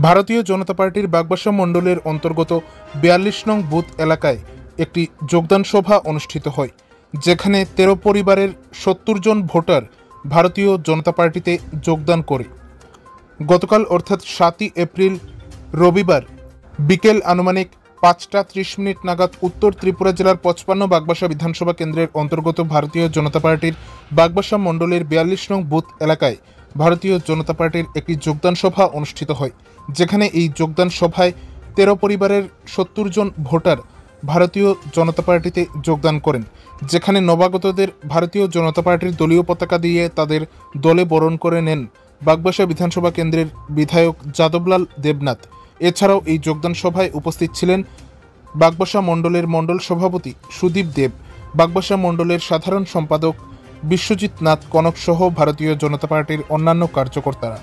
ভারতীয় জনতা পার্টির বাগবাসা মণ্ডলের অন্তর্গত ৪২ নং বুথ এলাকায় একটি যোগদান সভা অনুষ্ঠিত হয়, যেখানে ১৩ পরিবারের ৭০ জন ভোটার ভারতীয় জনতা পার্টিতে যোগদান করে। গতকাল অর্থাৎ ৭ই এপ্রিল রবিবার বিকেল আনুমানিক ৫টা ৩০ মিনিট নাগাদ উত্তর ত্রিপুরা জেলার ৫৫ বাগবাসা বিধানসভা কেন্দ্রের অন্তর্গত ভারতীয় জনতা পার্টির বাগবাসা মণ্ডলের ৪২ নং বুথ এলাকায় ভারতীয় জনতা পার্টির একটি যোগদান সভা অনুষ্ঠিত হয়, যেখানে এই যোগদান সভায় ১৩ পরিবারের ৭০ জন ভোটার ভারতীয় জনতা পার্টিতে যোগদান করেন, যেখানে নবাগতদের ভারতীয় জনতা পার্টির দলীয় পতাকা দিয়ে তাদের দলে বরণ করে নেন বাগবাসা বিধানসভা কেন্দ্রের বিধায়ক যাদবলাল দেবনাথ। এছাড়াও এই যোগদান সভায় উপস্থিত ছিলেন বাগবাসা মণ্ডলের মণ্ডল সভাপতি সুদীপ দেব, বাগবাসা মণ্ডলের সাধারণ সম্পাদক বিশ্বজিৎ নাথ কনক সহ ভারতীয় জনতা পার্টির অন্যান্য কার্যকর্তারা।